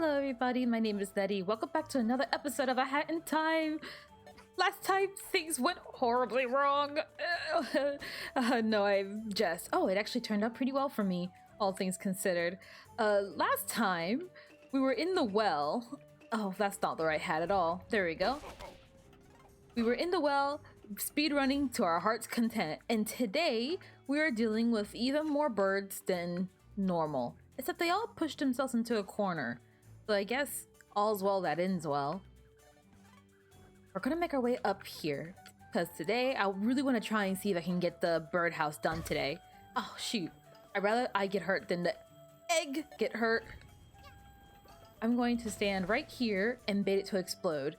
Hello everybody, my name is Nettie. Welcome back to another episode of A Hat in Time. Last time things went horribly wrong. No, I'm just... Oh, it actually turned out pretty well for me, all things considered. Last time, we were in the well. Oh, that's not the right hat at all. There we go. We were in the well, speedrunning to our heart's content. And today, we are dealing with even more birds than normal. Except they all pushed themselves into a corner. So I guess all's well that ends well. We're gonna make our way up here. Because today, I really want to try and see if I can get the birdhouse done today. Oh, shoot. I'd rather I get hurt than the egg get hurt. I'm going to stand right here and bait it to explode.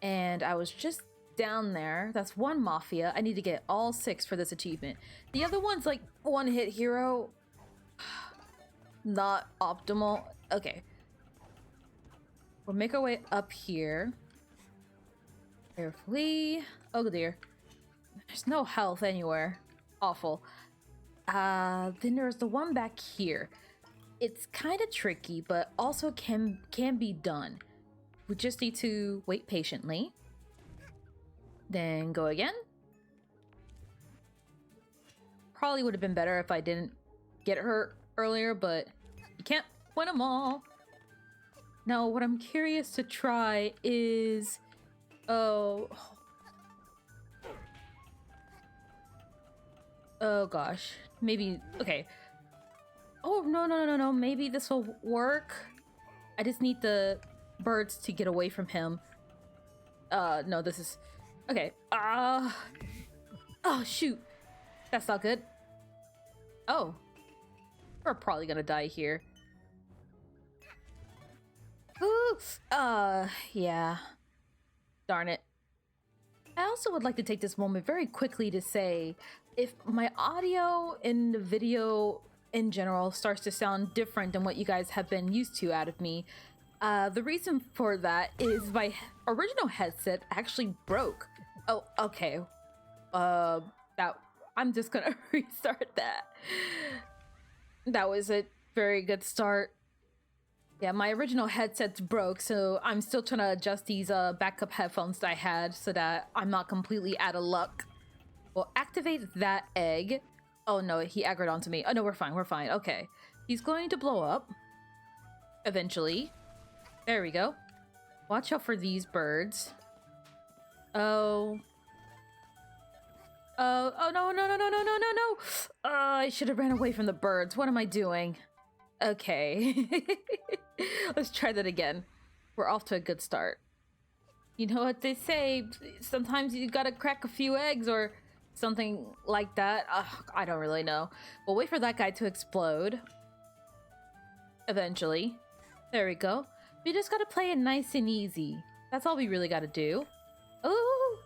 And I was just down there. That's one mafia. I need to get all 6 for this achievement. The other one's like one-hit hero. Not optimal. Okay. We'll make our way up here. Carefully. Oh dear. There's no health anywhere. Awful. Then there's the one back here. It's kind of tricky, but also can be done. We just need to wait patiently. Then go again. Probably would have been better if I didn't get hurt earlier, but you can't win them all. Now, what I'm curious to try is... Oh gosh. Maybe... Okay. Oh, no. Maybe this will work. I just need the birds to get away from him. No, this is... Okay. Oh, shoot. That's not good. Oh. We're probably gonna die here. Ooh. Yeah. Darn it. I also would like to take this moment very quickly to say, if my audio in the video in general starts to sound different than what you guys have been used to out of me, the reason for that is my original headset actually broke. Oh, okay. I'm just gonna restart that. That was a very good start. Yeah, my original headset's broke, so I'm still trying to adjust these backup headphones that I had so that I'm not completely out of luck. We'll activate that egg. Oh no, he aggroed onto me. Oh no, we're fine. Okay. He's going to blow up. Eventually. There we go. Watch out for these birds. Oh. Oh no. I should have ran away from the birds. What am I doing? Okay. Let's try that again. We're off to a good start. You know what they say, sometimes you gotta crack a few eggs or something like that. I don't really know. We'll wait for that guy to explode. Eventually. There we go. We just gotta play it nice and easy. That's all we really gotta do. Oh!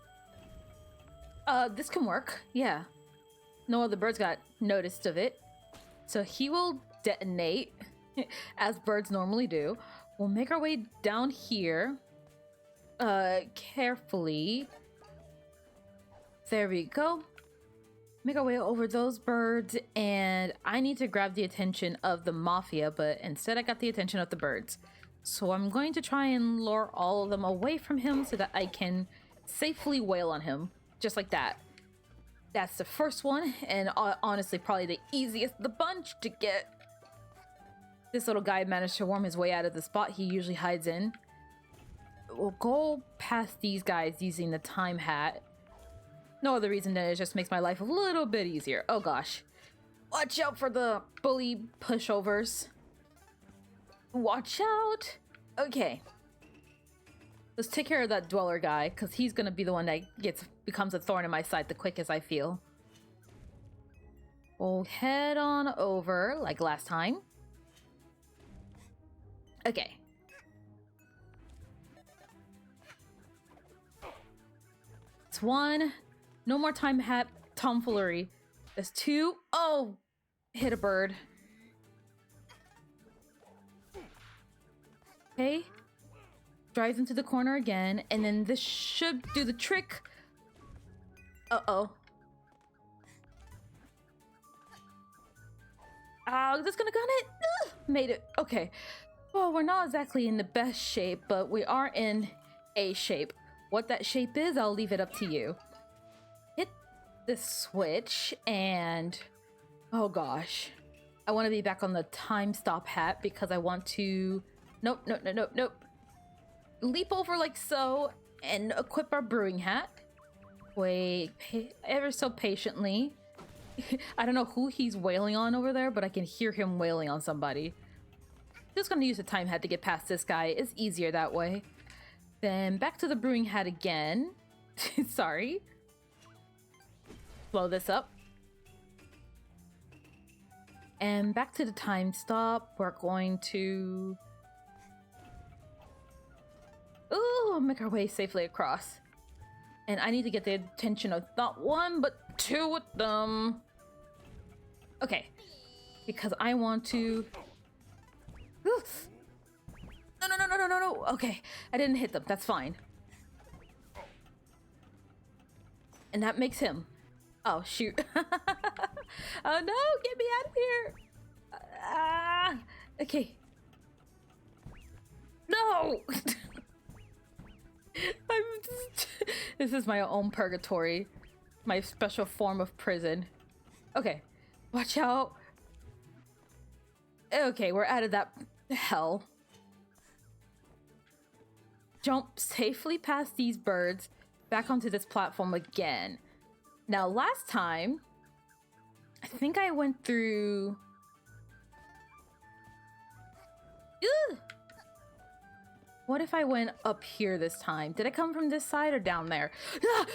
This can work. Yeah. No other birds got noticed of it. So he will detonate, as birds normally do. We'll make our way down here. Carefully. There we go. Make our way over those birds, and I need to grab the attention of the mafia, but instead I got the attention of the birds. So I'm going to try and lure all of them away from him so that I can safely wail on him. Just like that. That's the first one, and honestly probably the easiest of the bunch to get. This little guy managed to worm his way out of the spot he usually hides in. We'll go past these guys using the time hat. No other reason than it just makes my life a little bit easier. Oh gosh. Watch out for the bully pushovers. Watch out. Okay. Let's take care of that dweller guy, because he's gonna be the one that becomes a thorn in my side the quickest, I feel. We'll head on over like last time. Okay. It's 1. No more time hat tomfoolery. There's 2. Oh! Hit a bird. Okay. Drives into the corner again, and then this should do the trick. Uh-oh. That's gonna gun it. Ugh, made it. Okay. Well, we're not exactly in the best shape, but we are in a shape. What that shape is, I'll leave it up to you. Hit the switch and... oh gosh. I want to be back on the time stop hat because I want to... nope, nope, nope, nope, nope. Leap over like so and equip our brewing hat. Wait, ever so patiently. I don't know who he's wailing on over there, but I can hear him wailing on somebody. Just gonna use the time hat to get past this guy. It's easier that way. Then back to the brewing hat again. Sorry. Blow this up. And back to the time stop. We're going to... ooh, make our way safely across. And I need to get the attention of not one, but two of them. Okay. Because I want to... ooh. No, no, no, no, no, no, no. Okay. I didn't hit them. That's fine. And that makes him. Oh, shoot. Oh, no. Get me out of here. Okay. No. This is my own purgatory. My special form of prison. Okay. Watch out. Okay, we're out of that hell. Jump safely past these birds back onto this platform again. Now, last time, I think I went through... ugh! What if I went up here this time? Did I come from this side or down there? Ah!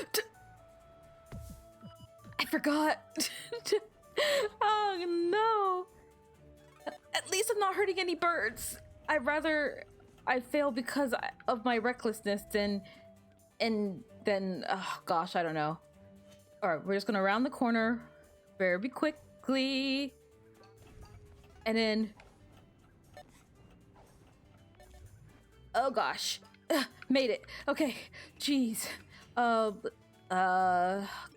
I forgot. Oh, no. At least I'm not hurting any birds. I'd rather I fail because of my recklessness than... oh gosh, I don't know. Alright, we're just gonna round the corner very quickly. And then... oh gosh. Made it. Okay. Jeez.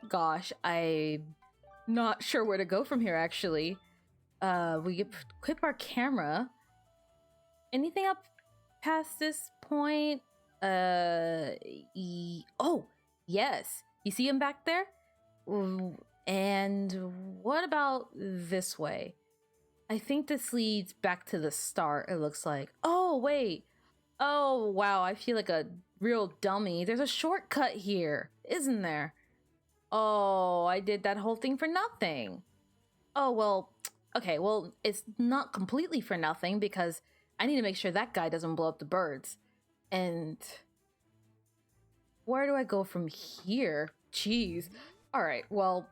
Gosh, I'm not sure where to go from here actually. We equip our camera. Anything up past this point? Oh, yes. You see him back there? And what about this way? I think this leads back to the start, it looks like. Oh, wait. Oh, wow. I feel like a real dummy. There's a shortcut here, isn't there? Oh, I did that whole thing for nothing. Oh, well, okay. Well, it's not completely for nothing because I need to make sure that guy doesn't blow up the birds. And where do I go from here? Jeez. All right, well,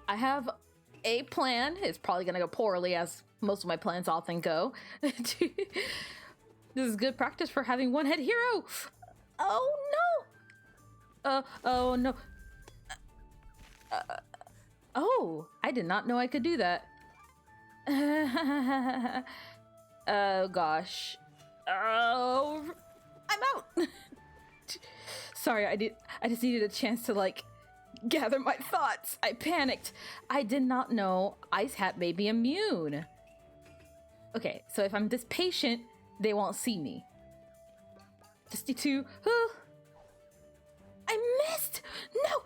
I have a plan. It's probably going to go poorly, as most of my plans often go. This is good practice for having one-head hero. Oh, no. Oh, no. Oh, I did not know I could do that. Oh, gosh. Oh, I'm out. Sorry, I just needed a chance to, like, gather my thoughts. I panicked. I did not know Ice Hat may be immune. Okay, so if I'm this patient, they won't see me. Just need to... I missed! No!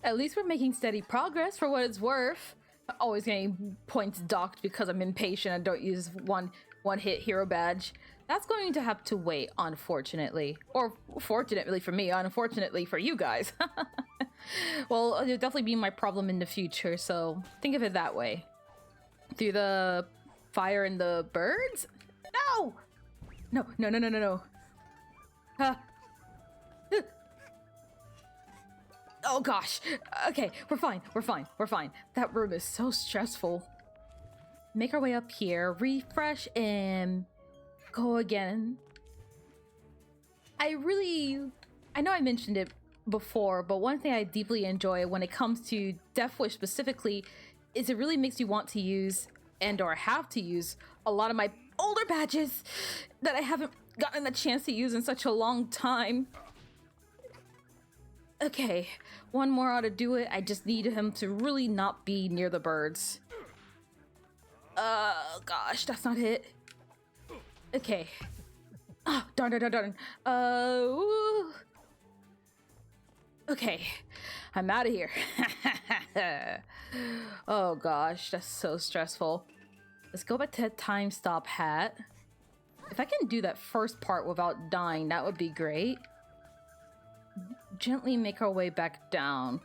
At least we're making steady progress for what it's worth. I'm always getting points docked because I'm impatient and don't use one-hit hero badge. That's going to have to wait, unfortunately. Or fortunately for me, unfortunately for you guys. Well, it'll definitely be my problem in the future, so think of it that way. Through the fire and the birds? No! No. Oh gosh. Okay, we're fine. That room is so stressful. Make our way up here, refresh, and go again. I know I mentioned it before, but one thing I deeply enjoy when it comes to Death Wish specifically is it really makes you want to use and/or have to use a lot of my older badges that I haven't gotten the chance to use in such a long time. Okay, one more ought to do it. I just need him to really not be near the birds. Gosh, that's not it. Okay. Oh, darn. Ooh. Okay, I'm out of here. Oh gosh, that's so stressful. Let's go back to that time stop hat. If I can do that first part without dying, that would be great. Gently make our way back down.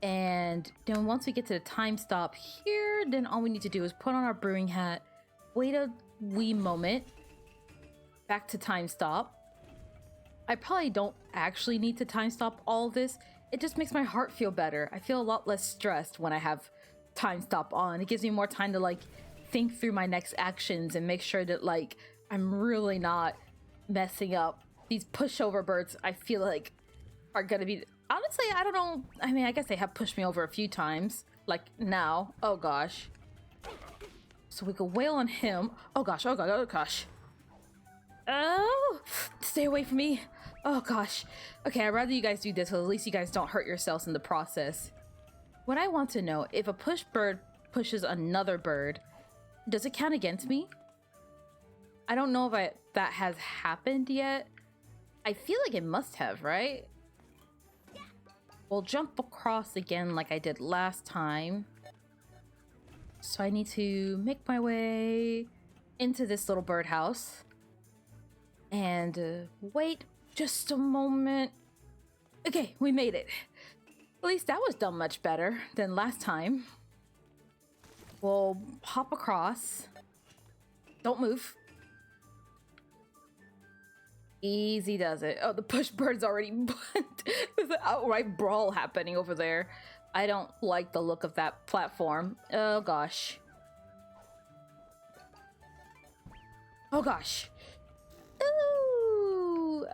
And then once we get to the time stop here, then all we need to do is put on our brewing hat, wait a wee moment, back to time stop. I probably don't actually need to time stop all this. It just makes my heart feel better. I feel a lot less stressed when I have time stop on. It gives me more time to like think through my next actions and make sure that like I'm really not messing up. These pushover birds, I feel like, are gonna be... Honestly, I don't know. I mean, I guess they have pushed me over a few times. Like now. Oh gosh. So we could wail on him. Oh gosh, oh gosh. Oh, stay away from me. Oh gosh. Okay, I'd rather you guys do this, so at least you guys don't hurt yourselves in the process. What I want to know, if a push bird pushes another bird, does it count against me? I don't know if that has happened yet. I feel like it must have, right? We'll jump across again like I did last time. So I need to make my way into this little birdhouse. And wait just a moment. Okay, we made it. At least that was done much better than last time. We'll hop across. Don't move. Easy does it. Oh, the push bird's already... There's an outright brawl happening over there. I don't like the look of that platform. Oh gosh. Oh gosh. Ooh.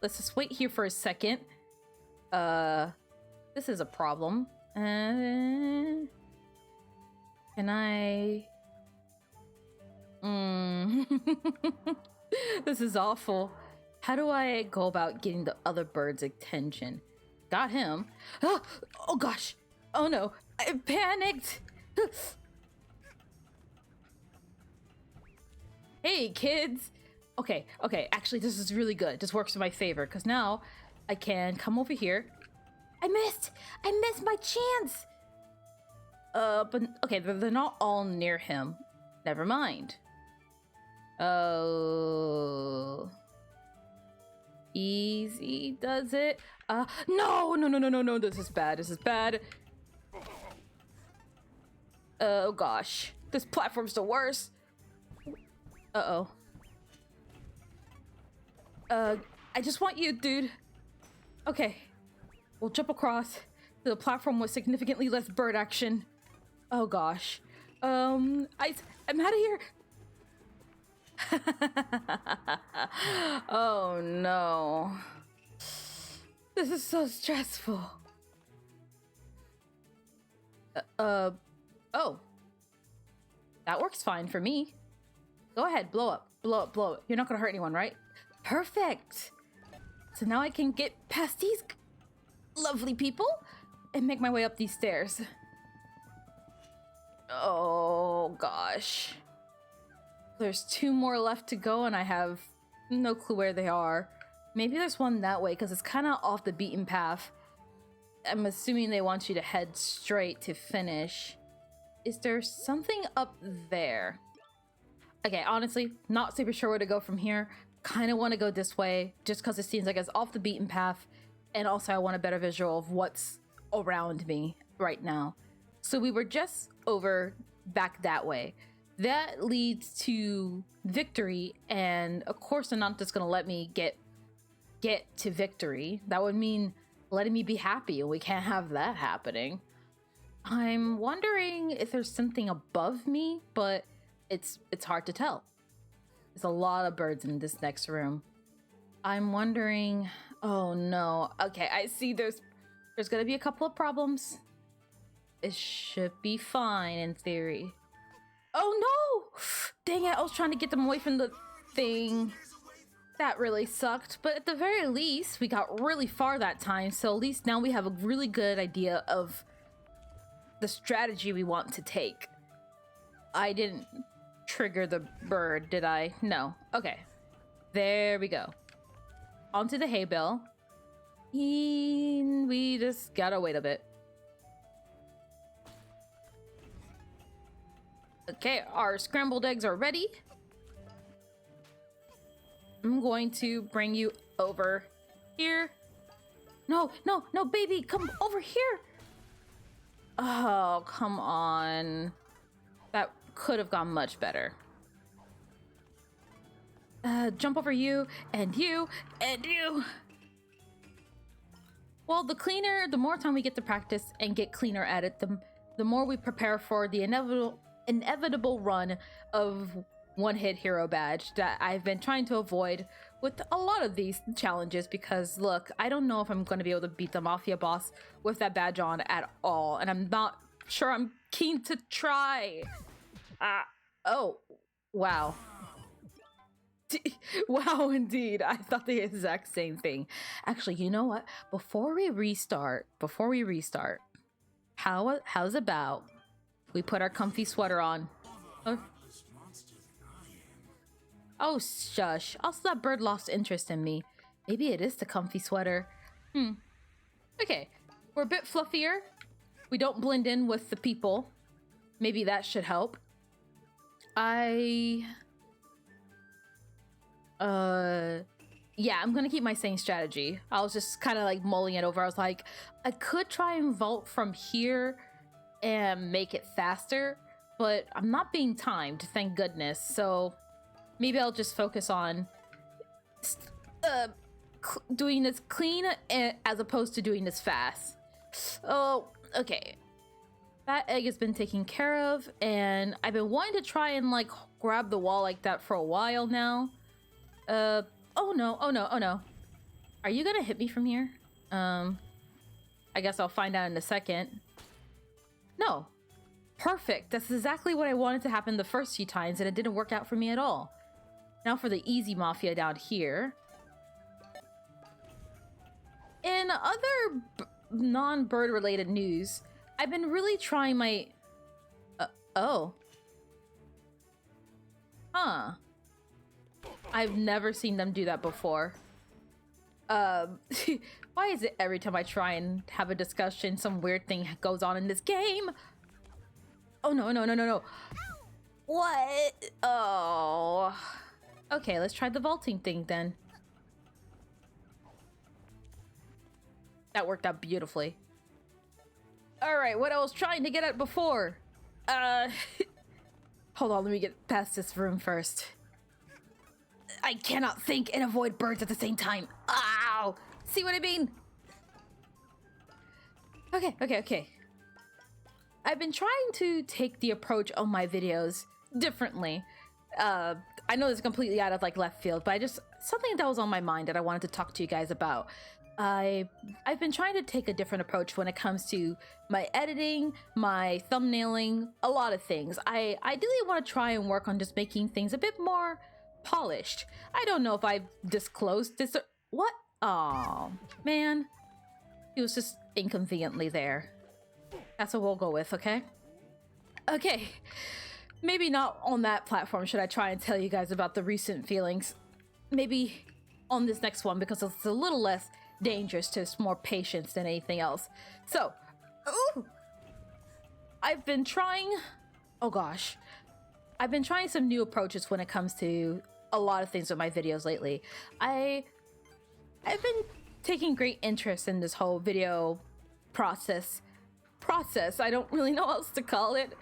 Let's just wait here for a second. This is a problem. Can I... This is awful. How do I go about getting the other bird's attention? Got him. Oh gosh. Oh no. I panicked. Hey kids. Okay. Actually, this is really good. This works in my favor because now I can come over here. I missed my chance. But okay, they're not all near him. Never mind. Oh. Easy does it. No, this is bad. Oh gosh. This platform's the worst. Uh-oh. I just want you, dude. Okay. We'll jump across to the platform with significantly less bird action. Oh gosh. I'm out of here. Oh no. This is so stressful. Oh. That works fine for me. Go ahead, blow up. You're not gonna hurt anyone, right? Perfect. So now I can get past these lovely people and make my way up these stairs. Oh gosh. There's 2 more left to go and I have no clue where they are. Maybe there's one that way because it's kind of off the beaten path. I'm assuming they want you to head straight to finish. Is there something up there? Okay, honestly, not super sure where to go from here. Kind of want to go this way just because it seems like it's off the beaten path. And also I want a better visual of what's around me right now. So we were just over back that way. That leads to victory, and of course they're not just gonna let me get to victory. That would mean letting me be happy, and we can't have that happening. I'm wondering if there's something above me, but it's hard to tell. There's a lot of birds in this next room. I'm wondering... Oh no. Okay, I see there's gonna be a couple of problems. It should be fine in theory. Oh no! Dang it, I was trying to get them away from the thing. That really sucked, but at the very least, we got really far that time, so at least now we have a really good idea of the strategy we want to take. I didn't trigger the bird, did I? No. Okay. There we go. Onto the hay bale. We just gotta wait a bit. Okay, our scrambled eggs are ready. I'm going to bring you over here. No, no, no, baby, come over here. Oh, come on. That could have gone much better. Jump over you, and you, and you. Well, the more time we get to practice and get cleaner at it, the more we prepare for the inevitable run of one-hit hero badge that I've been trying to avoid with a lot of these challenges, because look, I don't know if I'm going to be able to beat the Mafia boss with that badge on at all, and I'm not sure I'm keen to try. Oh, wow. Wow, indeed. I thought the exact same thing. Actually, you know what? Before we restart, how's about we put our comfy sweater on? Oh, shush. Also, that bird lost interest in me. Maybe it is the comfy sweater. Okay, we're a bit fluffier. We don't blend in with the people. Maybe that should help. Yeah, I'm gonna keep my same strategy. I was just kind of like mulling it over. I was like, I could try and vault from here and make it faster, but I'm not being timed, thank goodness. So maybe I'll just focus on doing this clean as opposed to doing this fast. Oh, okay. That egg has been taken care of, and I've been wanting to try and like grab the wall like that for a while now. Oh no, oh no, oh no. Are you gonna hit me from here? I guess I'll find out in a second. No. Perfect. That's exactly what I wanted to happen the first few times, and it didn't work out for me at all. Now for the easy mafia down here. In other non-bird related news, I've been really trying my... oh. Huh. I've never seen them do that before. Why is it every time I try and have a discussion, some weird thing goes on in this game? Oh, no, no, no, no, no. What? Oh. Okay, let's try the vaulting thing then. That worked out beautifully. Alright, what I was trying to get at before. Hold on, let me get past this room first. I cannot think and avoid birds at the same time. Ow! See what I mean? Okay, okay, okay. I've been trying to take the approach on my videos differently. I know it's completely out of like left field, but something that was on my mind that I wanted to talk to you guys about. I've been trying to take a different approach when it comes to my editing, my thumbnailing, a lot of things. I ideally want to try and work on just making things a bit more polished. I don't know if I've disclosed this or what? Oh man, he was just inconveniently there. That's what we'll go with, okay? Okay, maybe not on that platform should I try and tell you guys about the recent feelings. Maybe on this next one, because it's a little less dangerous, to more patience than anything else. So, ooh, I've been trying some new approaches when it comes to a lot of things with my videos lately. I've been taking great interest in this whole video process. I don't really know what else to call it,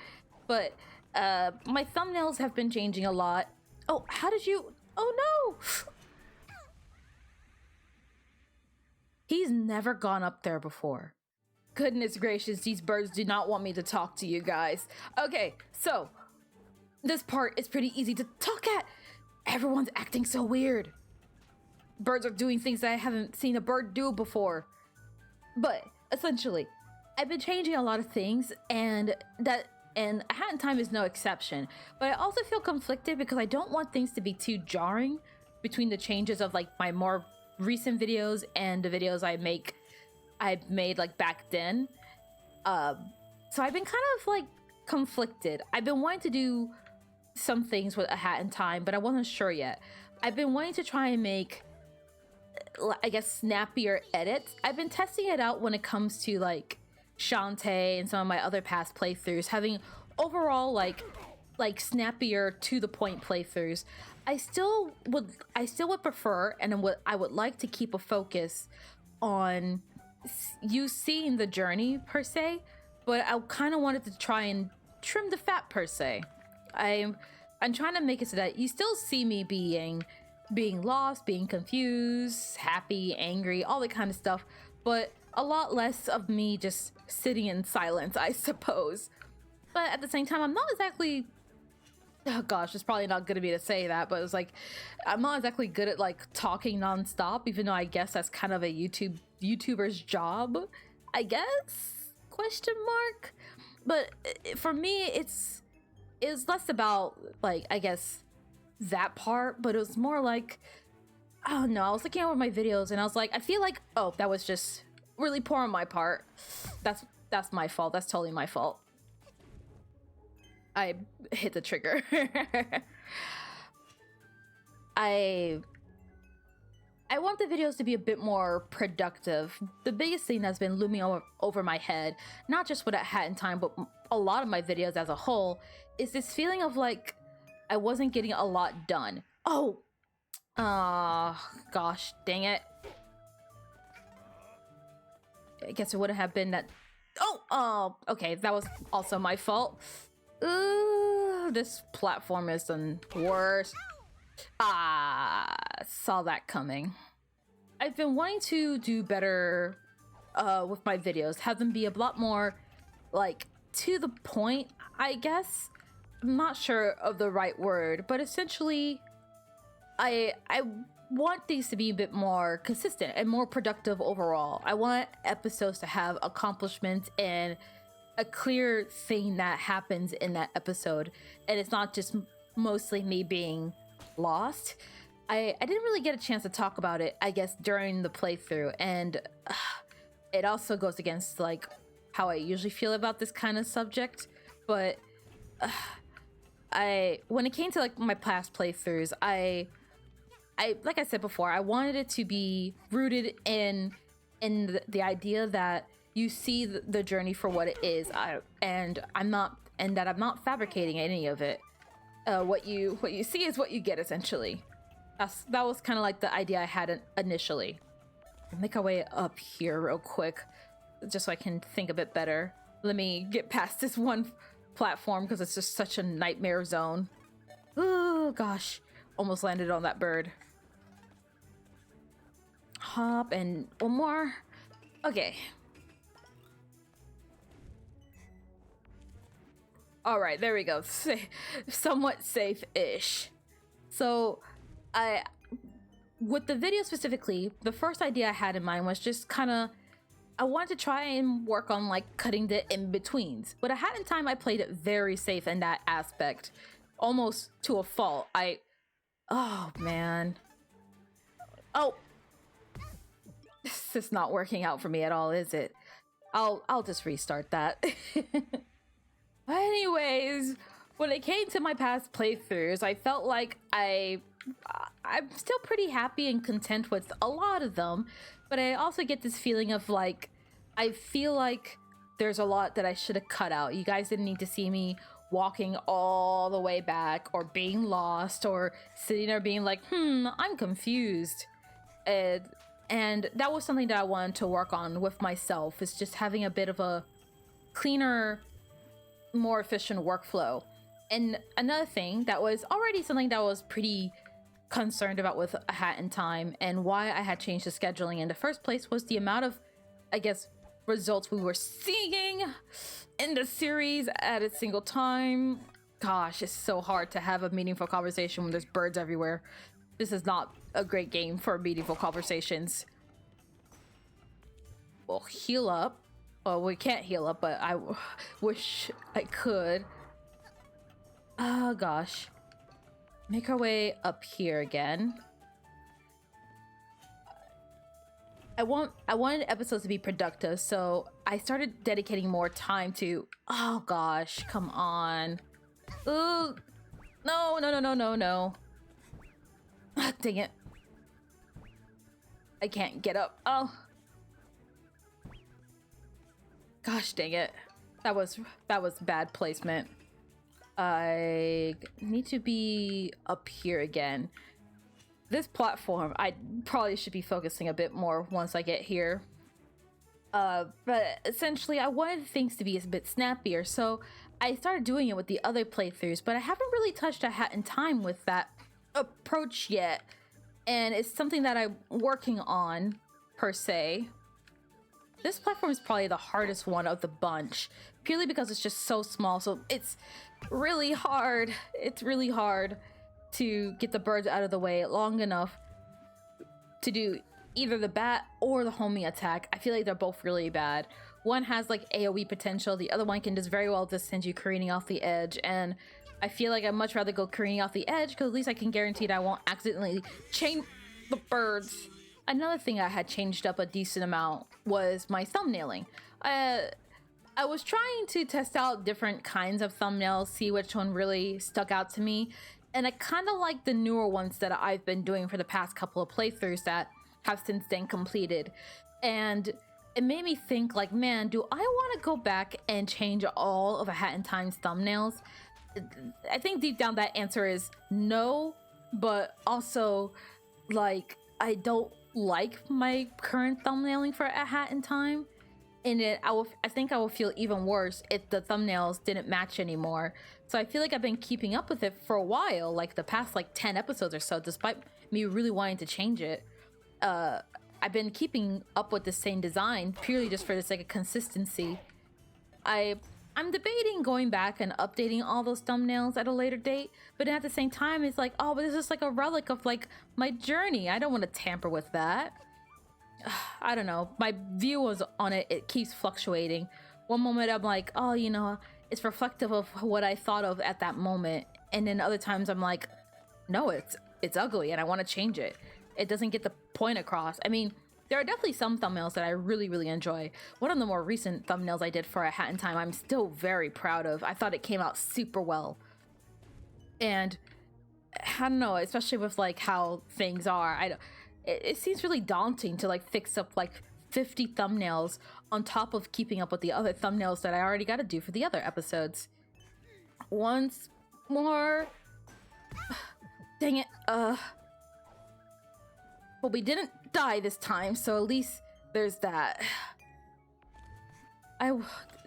but my thumbnails have been changing a lot. Oh, how did you... Oh no! He's never gone up there before. Goodness gracious, these birds do not want me to talk to you guys. Okay, so this part is pretty easy to talk at. Everyone's acting so weird. Birds are doing things that I haven't seen a bird do before. But essentially, I've been changing a lot of things, and A Hat in Time is no exception. But I also feel conflicted because I don't want things to be too jarring between the changes of like my more recent videos and the videos I made like back then. So I've been kind of like conflicted. I've been wanting to do some things with A Hat in Time, but I wasn't sure yet. I've been wanting to try and make, I guess, snappier edits. I've been testing it out when it comes to like Shantae and some of my other past playthroughs, having overall like snappier to the point playthroughs. I still would prefer, and I would like to keep a focus on you seeing the journey per se, but I kind of wanted to try and trim the fat per se. I'm trying to make it so that you still see me being lost, being confused, happy, angry, all that kind of stuff, but a lot less of me just sitting in silence, I suppose. But at the same time, I'm not exactly, oh gosh, it's probably not good of me to say that, but it's like, I'm not exactly good at like talking nonstop, even though I guess that's kind of a YouTuber's job, I guess? Question mark. But for me, it's less about like, I guess, that part, but it was more like, I don't know, I was looking over my videos and I was like, I feel like, oh, that was just really poor on my part. That's my fault. That's totally my fault. I hit the trigger. I want the videos to be a bit more productive. The biggest thing that's been looming over my head, not just with A Hat in Time, but a lot of my videos as a whole, is this feeling of like I wasn't getting a lot done. Oh, gosh, dang it. I guess it wouldn't have been that. Oh, okay, that was also my fault. Ooh, this platform is the worst. Saw that coming. I've been wanting to do better with my videos, have them be a lot more like to the point, I guess. I'm not sure of the right word, but essentially I want these to be a bit more consistent and more productive overall. I want episodes to have accomplishments and a clear thing that happens in that episode, and it's not just mostly me being lost. I didn't really get a chance to talk about it, I guess, during the playthrough, and it also goes against like how I usually feel about this kind of subject, but when it came to like my past playthroughs, I like I said before, I wanted it to be rooted in the idea that you see the journey for what it is, and I'm not fabricating any of it. What you see is what you get, essentially. That was kind of like the idea I had initially. I'll make our way up here real quick, just so I can think a bit better. Let me get past this one platform because it's just such a nightmare zone. Oh gosh, almost landed on that bird. Hop and one more. Okay. All right, there we go. Somewhat safe-ish. So with the video specifically, the first idea I had in mind was just kind of, I wanted to try and work on like cutting the in-betweens. But A Hat in Time, I played it very safe in that aspect, almost to a fault. Oh man. Oh, this is not working out for me at all, is it? I'll just restart that. Anyways, when it came to my past playthroughs, I felt like I'm still pretty happy and content with a lot of them, but I also get this feeling of like, I feel like there's a lot that I should have cut out. You guys didn't need to see me walking all the way back or being lost or sitting there being like, I'm confused. And that was something that I wanted to work on with myself, is just having a bit of a cleaner, more efficient workflow. And another thing that was already something that I was pretty concerned about with A Hat in Time, and why I had changed the scheduling in the first place, was the amount of, I guess, results we were seeing in the series at a single time. Gosh, it's so hard to have a meaningful conversation when there's birds everywhere. This is not a great game for meaningful conversations. We'll heal up. Well, we can't heal up, but I wish I could. Oh gosh. Make our way up here again. I wanted episodes to be productive, so I started dedicating more time to. Oh gosh, come on. Ooh, no, no, no, no, no, no. Ah, dang it. I can't get up. Oh. Gosh dang it. That was bad placement. I need to be up here again. This platform, I probably should be focusing a bit more once I get here. But essentially I wanted things to be a bit snappier, so I started doing it with the other playthroughs, but I haven't really touched A Hat in Time with that approach yet. And it's something that I'm working on, per se. This platform is probably the hardest one of the bunch, purely because it's just so small, so it's really hard. It's really hard to get the birds out of the way long enough to do either the bat or the homing attack. I feel like they're both really bad. One has like AoE potential, the other one can just very well just send you careening off the edge, and I feel like I'd much rather go careening off the edge because at least I can guarantee that I won't accidentally chain the birds. Another thing I had changed up a decent amount was my thumbnailing. I was trying to test out different kinds of thumbnails, see which one really stuck out to me, and I kind of like the newer ones that I've been doing for the past couple of playthroughs that have since then completed. And it made me think like, man, do I want to go back and change all of A Hat in Time's thumbnails? I think deep down that answer is no, but also like I don't like my current thumbnailing for A Hat in Time, and I think I will feel even worse if the thumbnails didn't match anymore. So I feel like I've been keeping up with it for a while, like the past like 10 episodes or so, despite me really wanting to change it. I've been keeping up with the same design purely just for the sake of consistency. I'm debating going back and updating all those thumbnails at a later date, but at the same time, it's like, oh, but this is like a relic of like my journey. I don't want to tamper with that. I don't know. My view was on it. It keeps fluctuating. One moment I'm like, oh, you know, it's reflective of what I thought of at that moment. And then other times I'm like, no, it's ugly and I want to change it. It doesn't get the point across. I mean, there are definitely some thumbnails that I really, really enjoy. One of the more recent thumbnails I did for A Hat in Time, I'm still very proud of. I thought it came out super well. And I don't know, especially with like how things are, it seems really daunting to like fix up like 50 thumbnails on top of keeping up with the other thumbnails that I already got to do for the other episodes. Once more. Dang it. But we didn't die this time, so at least there's that. I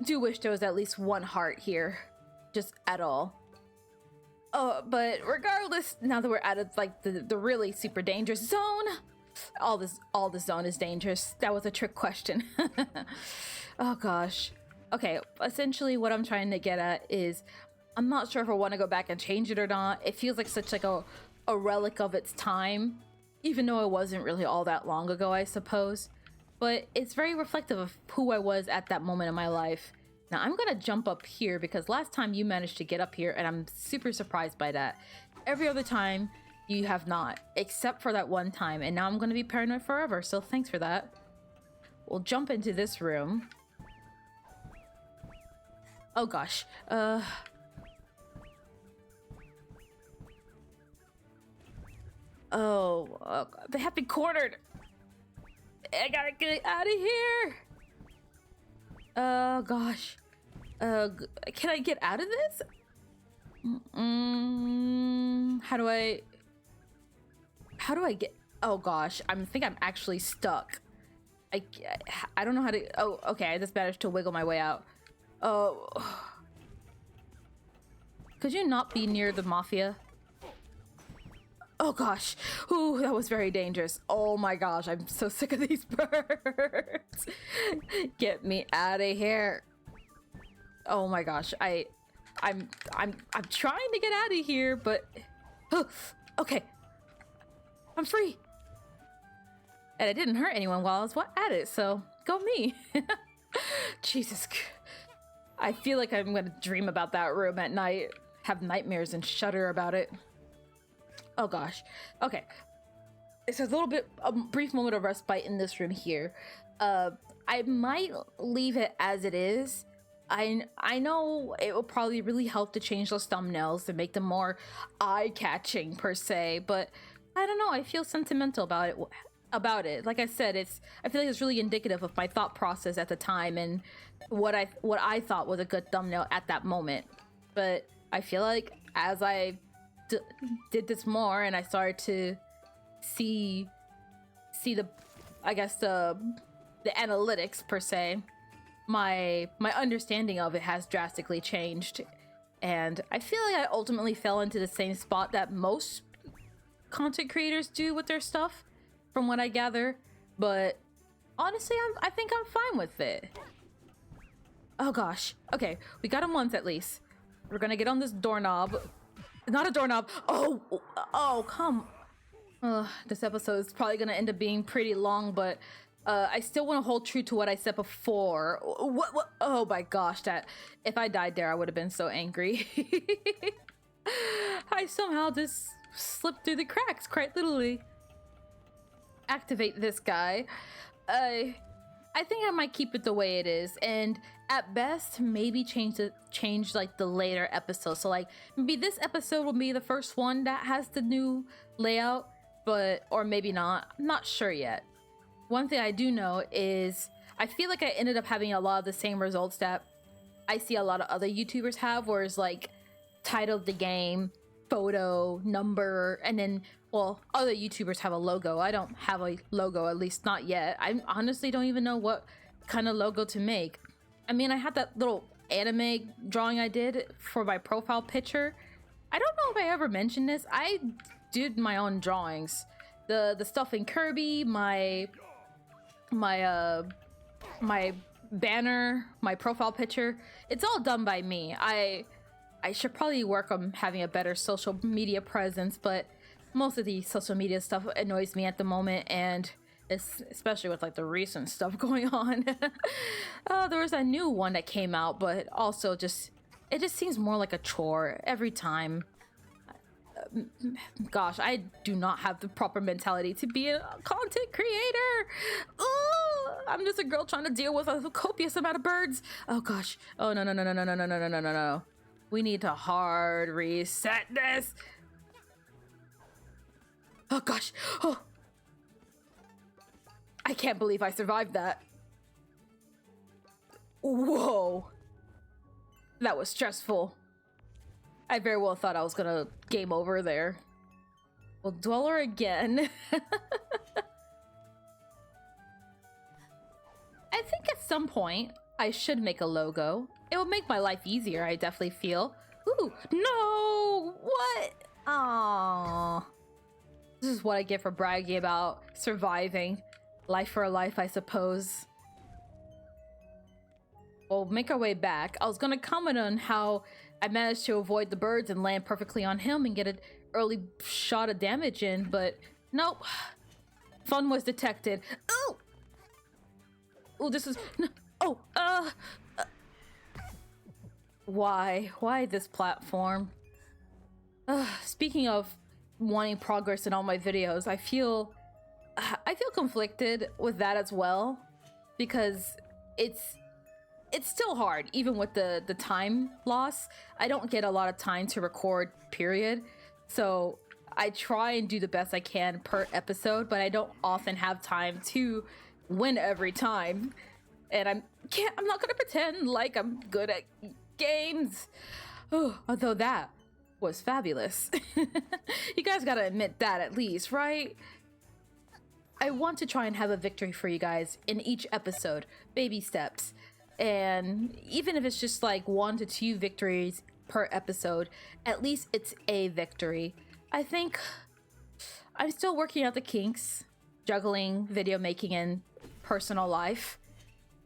do wish there was at least one heart here, just at all. Oh, but regardless, now that we're out of like the really super dangerous zone, all this zone is dangerous. That was a trick question. Oh gosh. Okay, essentially what I'm trying to get at is I'm not sure if I want to go back and change it or not. It feels like such like a relic of its time, even though it wasn't really all that long ago, I suppose. But it's very reflective of who I was at that moment in my life. Now I'm gonna jump up here because last time you managed to get up here and I'm super surprised by that. Every other time you have not, except for that one time, and now I'm gonna be paranoid forever, so thanks for that. We'll jump into this room. Oh gosh, oh, they have me cornered. I gotta get out of here. Oh gosh. Can I get out of this? How do I get? Oh gosh, I think I'm actually stuck. I don't know how to. Oh, okay. I just managed to wiggle my way out. Oh, could you not be near the mafia? Oh gosh, ooh, that was very dangerous. Oh my gosh, I'm so sick of these birds. Get me out of here. Oh my gosh, I'm trying to get out of here, but okay, I'm free. And it didn't hurt anyone while I was at it, so go me. Jesus, I feel like I'm gonna dream about that room at night, have nightmares and shudder about it. Oh gosh. Okay. it's a little bit a brief moment of respite in this room here. I might leave it as it is. I know it will probably really help to change those thumbnails to make them more eye-catching per se, but I don't know. I feel sentimental about it. Like I said, I feel like it's really indicative of my thought process at the time and what I thought was a good thumbnail at that moment. But I feel like as I did this more and I started to see the, I guess the analytics per se, my understanding of it has drastically changed, and I feel like I ultimately fell into the same spot that most content creators do with their stuff, from what I gather. But honestly, I think I'm fine with it. Oh gosh. Okay, we got him once at least. We're gonna get on this doorknob. Not a doorknob. Oh, come. This episode is probably gonna end up being pretty long, but I still want to hold true to what I said before. What? Oh my gosh, that if I died there, I would have been so angry. I somehow just slipped through the cracks, quite literally. Activate this guy. I think I might keep it the way it is, and at best, maybe change like the later episodes. So like maybe this episode will be the first one that has the new layout, but or maybe not. I'm not sure yet. One thing I do know is I feel like I ended up having a lot of the same results that I see a lot of other YouTubers have, where it's like title of the game, photo, number, and then, well, other YouTubers have a logo. I don't have a logo, at least not yet. I honestly don't even know what kind of logo to make. I mean, I had that little anime drawing I did for my profile picture. I don't know if I ever mentioned this. I did my own drawings. The stuff in Kirby, my banner, my profile picture, it's all done by me. I should probably work on having a better social media presence, but most of the social media stuff annoys me at the moment, and especially with like the recent stuff going on. There was a new one that came out, but also it just seems more like a chore every time. Gosh, I do not have the proper mentality to be a content creator. Ooh, I'm just a girl trying to deal with a copious amount of birds. Oh gosh. Oh no. We need to hard reset this. Oh gosh. Oh. I can't believe I survived that. Whoa. That was stressful. I very well thought I was gonna game over there. Well, Dweller again. I think at some point I should make a logo. It would make my life easier, I definitely feel. Ooh, no! What? Aww. This is what I get for bragging about surviving. Life for a life, I suppose. We'll make our way back. I was gonna comment on how I managed to avoid the birds and land perfectly on him and get an early shot of damage in, but nope. Fun was detected. Ooh! Oh, this is... Oh, Why? Why this platform? Speaking of wanting progress in all my videos, I feel conflicted with that as well, because it's still hard, even with the time loss. I don't get a lot of time to record, period. So I try and do the best I can per episode, but I don't often have time to win every time. And I'm not gonna pretend like I'm good at games. Although that was fabulous. You guys gotta admit that at least, right? I want to try and have a victory for you guys in each episode, baby steps. And even if it's just like 1 to 2 victories per episode, at least it's a victory. I think I'm still working out the kinks, juggling video making and personal life.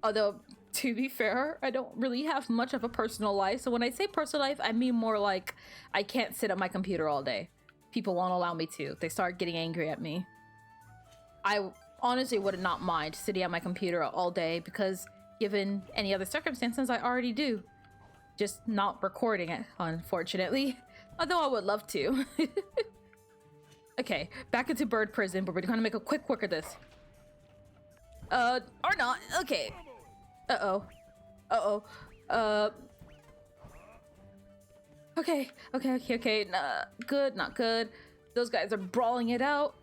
Although, to be fair, I don't really have much of a personal life. So when I say personal life, I mean more like I can't sit at my computer all day. People won't allow me to. They start getting angry at me. I honestly would not mind sitting at my computer all day, because given any other circumstances, I already do. Just not recording it, unfortunately. Although I would love to. Okay, back into bird prison, but we're gonna make a quick work of this. Or not. Okay. Uh-oh. Uh-oh. Okay. Nah, good, not good. Those guys are brawling it out.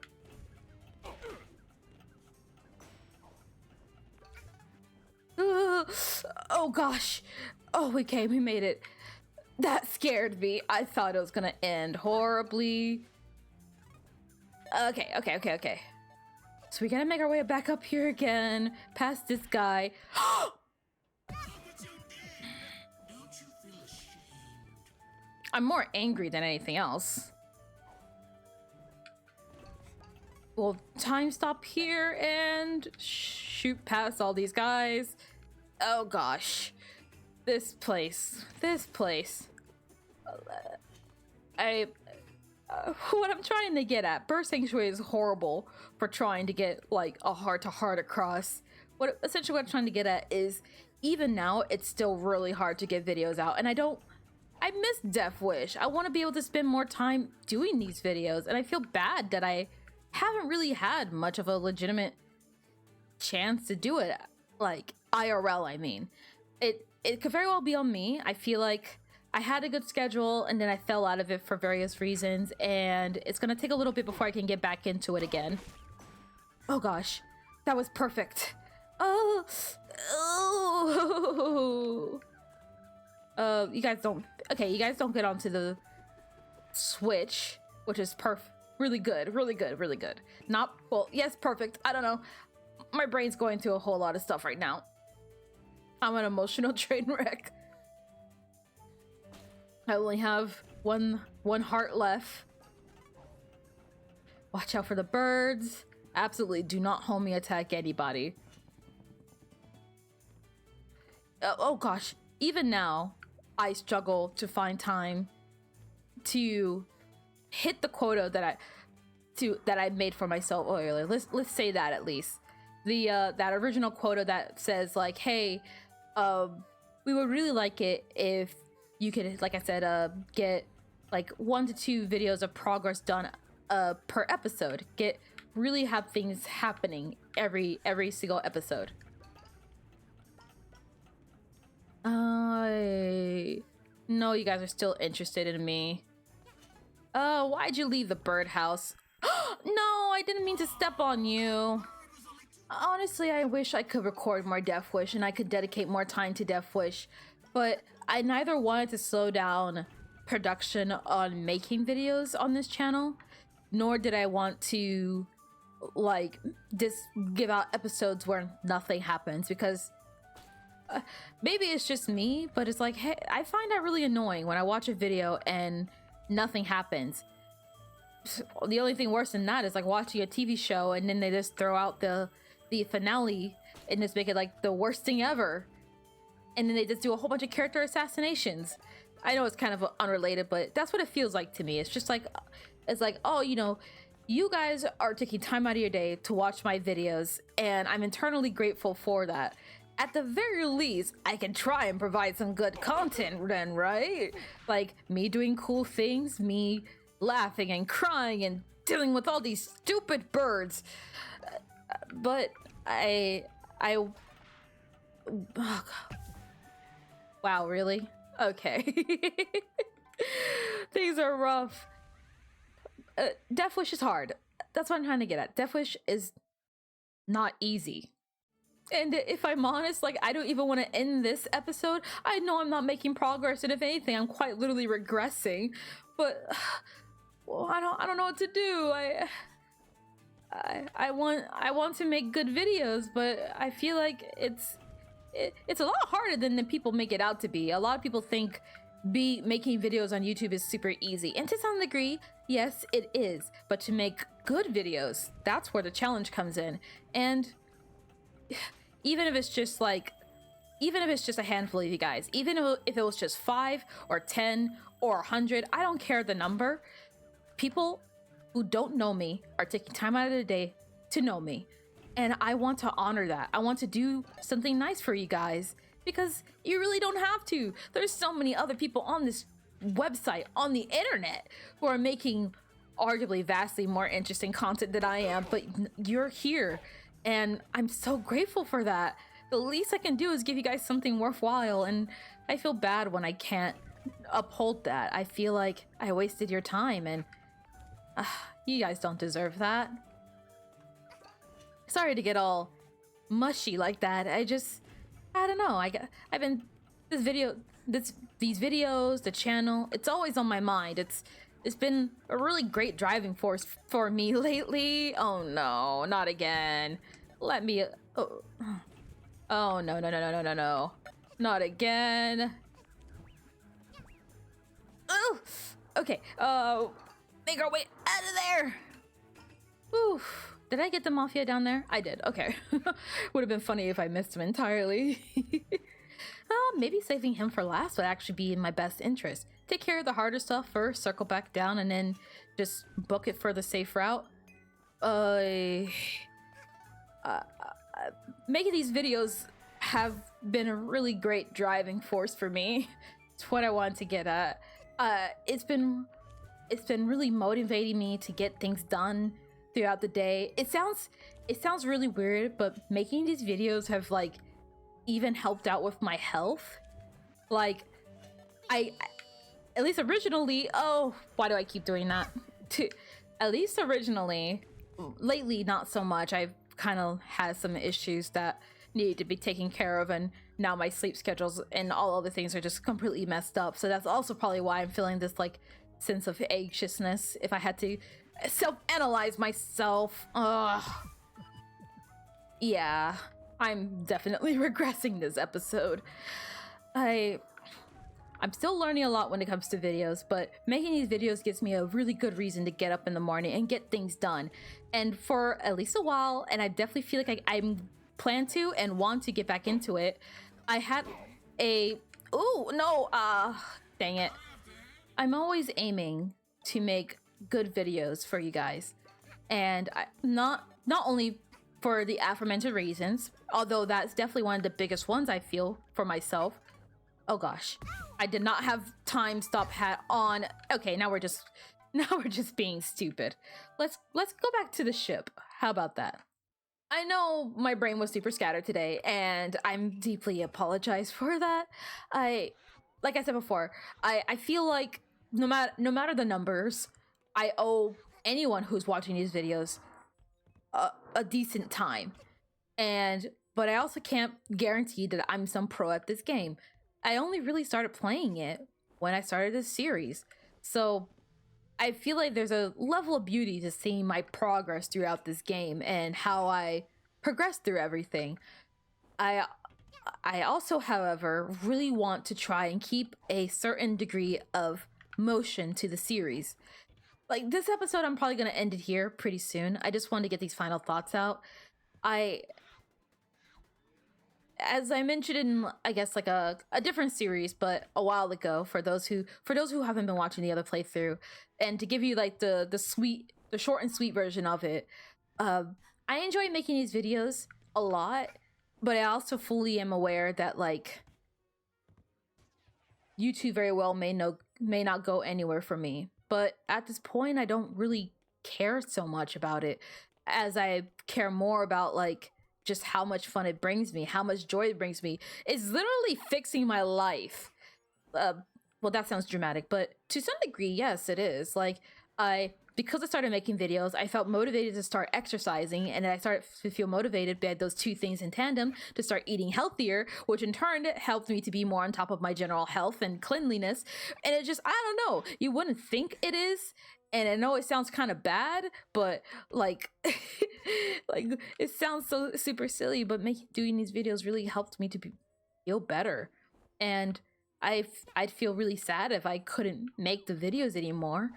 Oh gosh. Oh, okay, we made it. That scared me. I thought it was gonna end horribly. Okay. So we gotta make our way back up here again, past this guy. I'm more angry than anything else. We'll time stop here and shoot past all these guys. Oh gosh. This place. What I'm trying to get at, Bird Sanctuary is horrible for trying to get like a heart-to-heart across. Essentially what I'm trying to get at is, even now, it's still really hard to get videos out, and I miss Death Wish. I want to be able to spend more time doing these videos, and I feel bad that I haven't really had much of a legitimate chance to do it, like IRL, I mean. It could very well be on me. I feel like I had a good schedule and then I fell out of it for various reasons, and it's gonna take a little bit before I can get back into it again. Oh gosh, that was perfect. Oh. You guys don't get onto the switch, which is really good. Not, well, yes, perfect. I don't know. My brain's going through a whole lot of stuff right now. I'm an emotional train wreck. I only have one heart left. Watch out for the birds. Absolutely do not homie attack anybody. Oh gosh, even now, I struggle to find time to hit the quota that I made for myself earlier. Let's say that at least. The that original quota that says like, hey, we would really like it if you could, like I said, get like 1 to 2 videos of progress done per episode. Really have things happening every single episode. I know you guys are still interested in me. Why'd you leave the birdhouse? No, I didn't mean to step on you. Honestly, I wish I could record more Death Wish and I could dedicate more time to Death Wish, but I neither wanted to slow down production on making videos on this channel, nor did I want to like just give out episodes where nothing happens, because maybe it's just me, but it's like, hey, I find that really annoying when I watch a video and nothing happens. The only thing worse than that is like watching a TV show and then they just throw out the finale and just make it like the worst thing ever, and then they just do a whole bunch of character assassinations. I know it's kind of unrelated, but that's what it feels like to me. It's just like, it's like, oh, you know, you guys are taking time out of your day to watch my videos, and I'm internally grateful for that. At the very least, I can try and provide some good content then, right? Like me doing cool things, me laughing and crying and dealing with all these stupid birds. But oh, wow, really? Okay. Things are rough. Death Wish is hard. That's what I'm trying to get at. Death Wish is not easy. And if I'm honest, like, I don't even want to end this episode. I know I'm not making progress, and if anything, I'm quite literally regressing. But well, I don't know what to do. I want to make good videos, but I feel like it's a lot harder than the people make it out to be. A lot of people think making videos on YouTube is super easy, and to some degree, yes, it is. But to make good videos, that's where the challenge comes in. And even if it's just a handful of you guys, even if it was just 5 or 10 or 100, I don't care the number. People who don't know me are taking time out of the day to know me. And I want to honor that. I want to do something nice for you guys, because you really don't have to. There's so many other people on this website, on the internet, who are making arguably vastly more interesting content than I am, but you're here, and I'm so grateful for that. The least I can do is give you guys something worthwhile, and I feel bad when I can't uphold that. I feel like I wasted your time, and you guys don't deserve that. Sorry to get all mushy like that. I don't know. I've been these videos, the channel. It's always on my mind. It's been a really great driving force for me lately. Oh no, not again. Let me. Oh, oh no, no, no, no, no, no, no, not again. Oh, okay. Make our way out of there. Oof. Did I get the mafia down there? I did. Okay. Would have been funny if I missed him entirely. Maybe saving him for last would actually be in my best interest. Take care of the harder stuff first, circle back down, and then just book it for the safe route. Making these videos have been a really great driving force for me. It's what I want to get at. It's been really motivating me to get things done throughout the day. It sounds really weird, but making these videos have like even helped out with my health. Like I at least originally, oh, why do I keep doing that? At least originally, lately not so much. I've kind of had some issues that needed to be taken care of, and now my sleep schedules and all other things are just completely messed up. So that's also probably why I'm feeling this like sense of anxiousness. If I had to self-analyze myself, yeah, I'm definitely regressing this episode. I'm still learning a lot when it comes to videos, but making these videos gives me a really good reason to get up in the morning and get things done. And for at least a while, and I definitely feel like I'm plan to and want to get back into it, I had a dang it. I'm always aiming to make good videos for you guys, and not only for the aforementioned reasons, although that's definitely one of the biggest ones I feel for myself. Oh gosh, I did not have time stop hat on. Okay, now we're just being stupid. Let's go back to the ship. How about that? I know my brain was super scattered today, and I'm deeply apologize for that. Like I said before, I feel like no matter the numbers, I owe anyone who's watching these videos a decent time. But I also can't guarantee that I'm some pro at this game. I only really started playing it when I started this series. So I feel like there's a level of beauty to seeing my progress throughout this game and how I progress through everything. I also, however, really want to try and keep a certain degree of motion to the series. Like this episode, I'm probably going to end it here pretty soon. I just wanted to get these final thoughts out. As I mentioned in, I guess, like a different series, but a while ago, for those who haven't been watching the other playthrough, and to give you like the short and sweet version of it, I enjoy making these videos a lot, but I also fully am aware that like YouTube very well may not go anywhere for me. But at this point, I don't really care so much about it, as I care more about like just how much fun it brings me, how much joy it brings me. It's literally fixing my life. Well, that sounds dramatic, but to some degree, yes, it is. Like, because I started making videos, I felt motivated to start exercising, and I started to feel motivated by those two things in tandem to start eating healthier, which in turn helped me to be more on top of my general health and cleanliness. And it just, I don't know, you wouldn't think it is. And I know it sounds kind of bad, but like, like it sounds so super silly, but doing these videos really helped me to feel better. And I'd feel really sad if I couldn't make the videos anymore.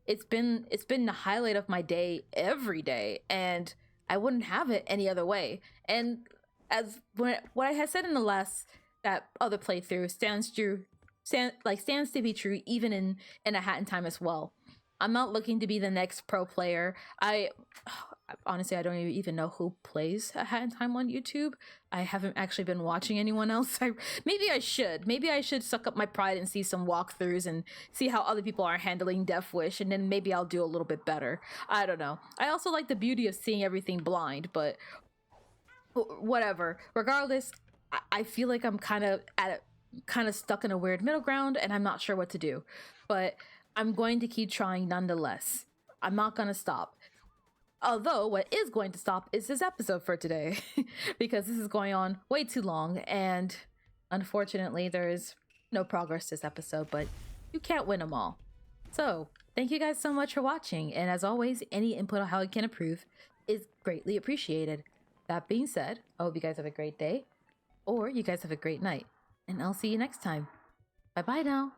It's been the highlight of my day every day, and I wouldn't have it any other way. And as what I had said in that other playthrough stands to be true even in A Hat in Time as well. I'm not looking to be the next pro player. I honestly, I don't even know who plays A Hat in Time on YouTube. I haven't actually been watching anyone else. Maybe I should. Maybe I should suck up my pride and see some walkthroughs and see how other people are handling Death Wish, and then maybe I'll do a little bit better. I don't know. I also like the beauty of seeing everything blind, but whatever. Regardless, I feel like I'm kind of stuck in a weird middle ground, and I'm not sure what to do. But I'm going to keep trying nonetheless. I'm not going to stop. Although, what is going to stop is this episode for today, because this is going on way too long, and unfortunately, there is no progress this episode, but you can't win them all. So, thank you guys so much for watching, and as always, any input on how I can improve is greatly appreciated. That being said, I hope you guys have a great day, or you guys have a great night, and I'll see you next time. Bye-bye now.